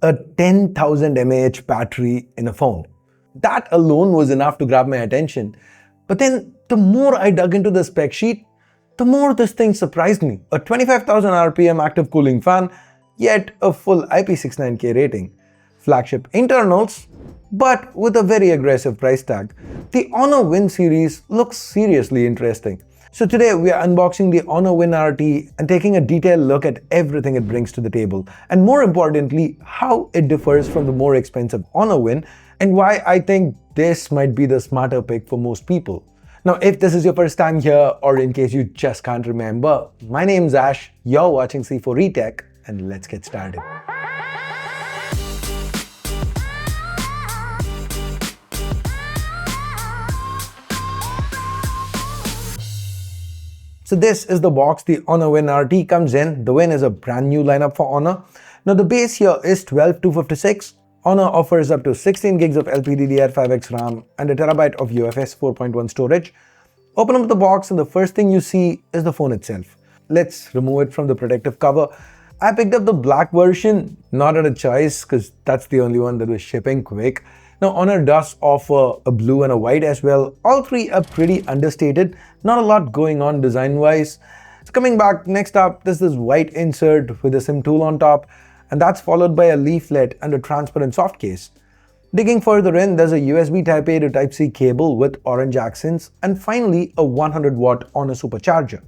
a 10,000 mAh battery in a phone. That alone was enough to grab my attention. But then the more I dug into the spec sheet, the more this thing surprised me. A 25,000 RPM active cooling fan, yet a full IP69K rating. Flagship internals, but with a very aggressive price tag. The Honor Win series looks seriously interesting. So today we are unboxing the Honor Win RT and taking a detailed look at everything it brings to the table, and more importantly, how it differs from the more expensive Honor Win and why I think this might be the smarter pick for most people. Now, if this is your first time here, or in case you just can't remember, my name's Ash, you're watching C4E Tech, and let's get started. So this is the box the Honor Win RT comes in. The Win is a brand new lineup for Honor. Now the base here is 12256. Honor offers up to 16 gigs of LPDDR5X RAM and a terabyte of UFS 4.1 storage. Open up the box and the first thing you see is the phone itself. Let's remove it from the protective cover. I picked up the black version, not at a choice because that's the only one that was shipping quick. Now Honor does offer a blue and a white as well. All three are pretty understated, not a lot going on design wise. So coming back, next up there's this white insert with a SIM tool on top, and that's followed by a leaflet and a transparent soft case. Digging further in, there's a USB Type-A to Type-C cable with orange accents, and finally a 100-watt Honor supercharger.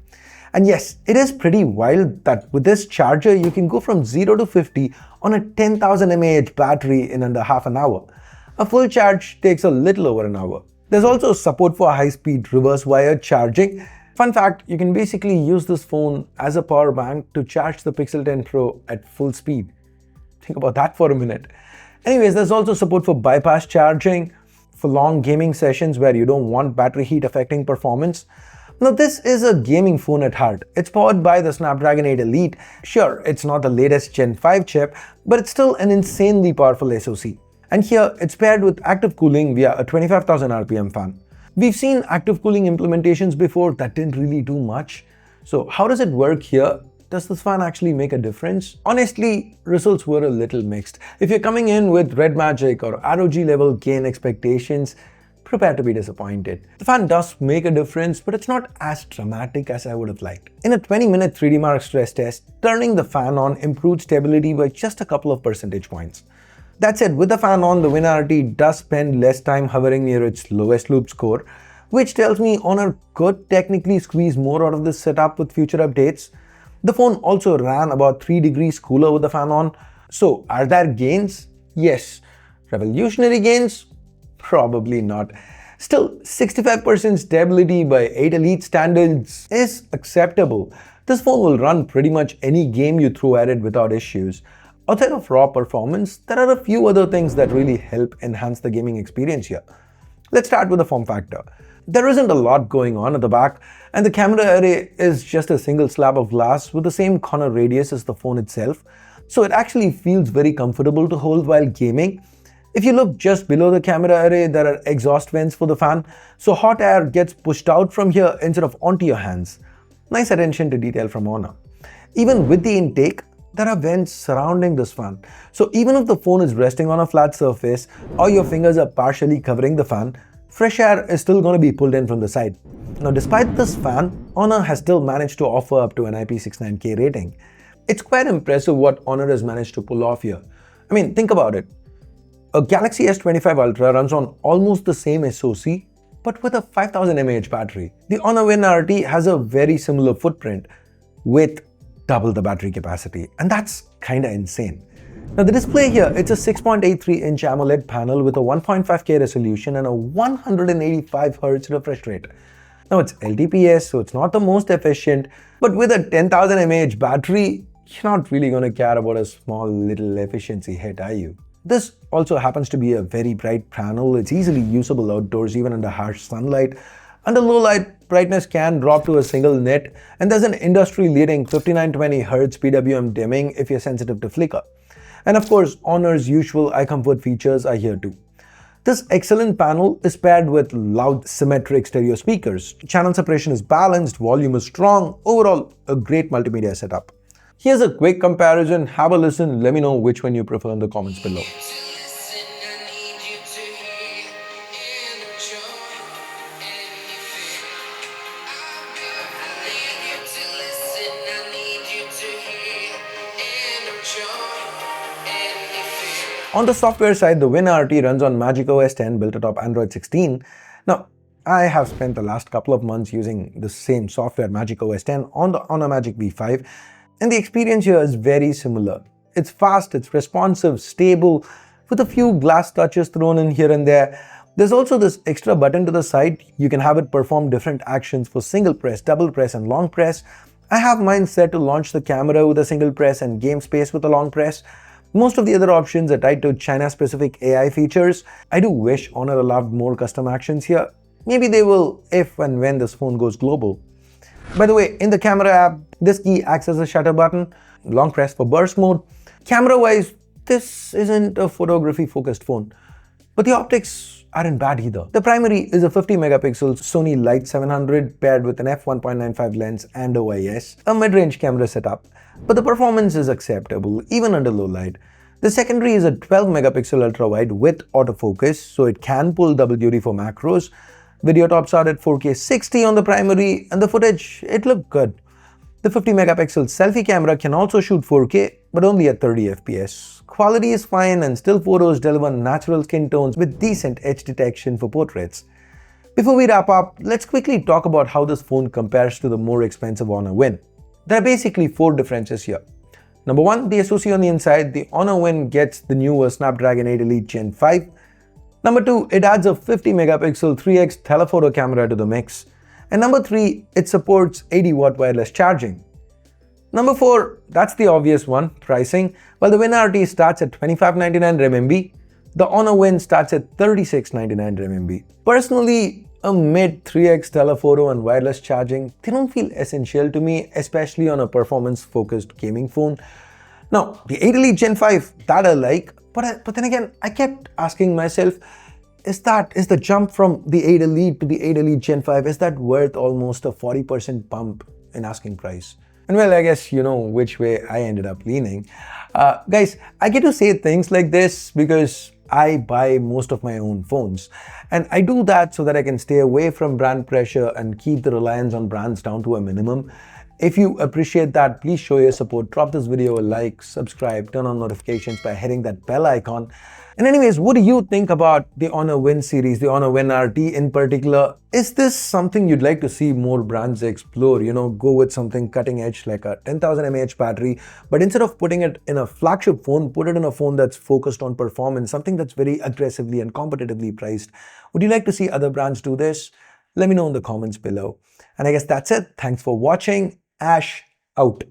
And yes, it is pretty wild that with this charger you can go from 0 to 50 on a 10,000 mAh battery in under half an hour. A full charge takes a little over an hour. There's also support for high-speed reverse wired charging. Fun fact, you can basically use this phone as a power bank to charge the Pixel 10 Pro at full speed. Think about that for a minute. Anyways, there's also support for bypass charging for long gaming sessions where you don't want battery heat affecting performance. Now this is a gaming phone at heart. It's powered by the Snapdragon 8 Elite. Sure, it's not the latest Gen 5 chip, but it's still an insanely powerful SoC. And here, it's paired with active cooling via a 25,000 RPM fan. We've seen active cooling implementations before that didn't really do much. So how does it work here? Does this fan actually make a difference? Honestly, results were a little mixed. If you're coming in with Red Magic or ROG level gain expectations, prepare to be disappointed. The fan does make a difference, but it's not as dramatic as I would have liked. In a 20-minute 3D Mark stress test, turning the fan on improved stability by just a couple of percentage points. That said, with the fan on, the Win RT does spend less time hovering near its lowest loop score, which tells me Honor could technically squeeze more out of this setup with future updates. The phone also ran about 3 degrees cooler with the fan on. So are there gains? Yes. Revolutionary gains? Probably not. Still, 65% stability by 8 Elite standards is acceptable. This phone will run pretty much any game you throw at it without issues. Outside of raw performance, there are a few other things that really help enhance the gaming experience here. Let's start with the form factor. There isn't a lot going on at the back, and the camera array is just a single slab of glass with the same corner radius as the phone itself, so it actually feels very comfortable to hold while gaming. If you look just below the camera array, there are exhaust vents for the fan, so hot air gets pushed out from here instead of onto your hands. Nice attention to detail from Honor. Even with the intake, there are vents surrounding this fan. So even if the phone is resting on a flat surface or your fingers are partially covering the fan, fresh air is still going to be pulled in from the side. Now despite this fan, Honor has still managed to offer up to an IP69K rating. It's quite impressive what Honor has managed to pull off here. I mean, think about it. A Galaxy S25 Ultra runs on almost the same SoC, but with a 5000 mAh battery. The Honor Win RT has a very similar footprint with double the battery capacity, and that's kinda insane. Now the display here, it's a 6.83-inch AMOLED panel with a 1.5K resolution and a 185Hz refresh rate. Now it's LTPS, so it's not the most efficient, but with a 10,000 mAh battery, you're not really gonna care about a small little efficiency hit, are you? This also happens to be a very bright panel. It's easily usable outdoors even under harsh sunlight. Under low light, brightness can drop to a single nit, and there's an industry-leading 5920Hz PWM dimming if you're sensitive to flicker. And of course, Honor's usual eye comfort features are here too. This excellent panel is paired with loud symmetric stereo speakers. Channel separation is balanced, volume is strong, overall a great multimedia setup. Here's a quick comparison. Have a listen. Let me know which one you prefer in the comments below. On the software side, the WinRT runs on Magic OS 10 built atop Android 16. Now, I have spent the last couple of months using the same software, Magic OS 10, on a Magic V5, and the experience here is very similar. It's fast, it's responsive, stable, with a few glass touches thrown in here and there. There's also this extra button to the side. You can have it perform different actions for single press, double press, and long press. I have mine set to launch the camera with a single press and game space with a long press. Most of the other options are tied to China-specific AI features. I do wish Honor allowed more custom actions here. Maybe they will if and when this phone goes global. By the way, in the camera app, this key acts as a shutter button, long press for burst mode. Camera-wise, this isn't a photography-focused phone, but the optics aren't bad either. The primary is a 50-megapixel Sony Light 700 paired with an f1.95 lens and OIS, a mid-range camera setup, but the performance is acceptable even under low light. The secondary is a 12-megapixel ultra-wide with autofocus, so it can pull double duty for macros. Video tops out at 4K 60 on the primary, and the footage, it looked good. The 50-megapixel selfie camera can also shoot 4K, but only at 30 FPS. Quality is fine and still photos deliver natural skin tones with decent edge detection for portraits. Before we wrap up, let's quickly talk about how this phone compares to the more expensive Honor Win. There are basically 4 differences here. Number 1, the SoC on the inside. The Honor Win gets the newer Snapdragon 8 Elite Gen 5. Number 2, it adds a 50-megapixel 3x telephoto camera to the mix. And number 3, it supports 80-watt wireless charging. Number 4, that's the obvious one, pricing. While the WinRT starts at 2599 RMB, the Honor Win starts at 3699 RMB. Personally, a mid 3x telephoto and wireless charging, they don't feel essential to me, especially on a performance-focused gaming phone. Now, the 8 Elite Gen 5, that I like, but then again, I kept asking myself, is the jump from the 8 Elite to the 8 Elite Gen 5, is that worth almost a 40% bump in asking price? And well, I guess you know which way I ended up leaning. Guys, I get to say things like this because I buy most of my own phones. And I do that so that I can stay away from brand pressure and keep the reliance on brands down to a minimum. If you appreciate that, please show your support. Drop this video a like, subscribe, turn on notifications by hitting that bell icon. And anyways, what do you think about the Honor Win series, the Honor Win RT in particular? Is this something you'd like to see more brands explore? You know, go with something cutting edge like a 10,000 mAh battery, but instead of putting it in a flagship phone, put it in a phone that's focused on performance, something that's very aggressively and competitively priced. Would you like to see other brands do this? Let me know in the comments below. And I guess that's it. Thanks for watching. Ash out.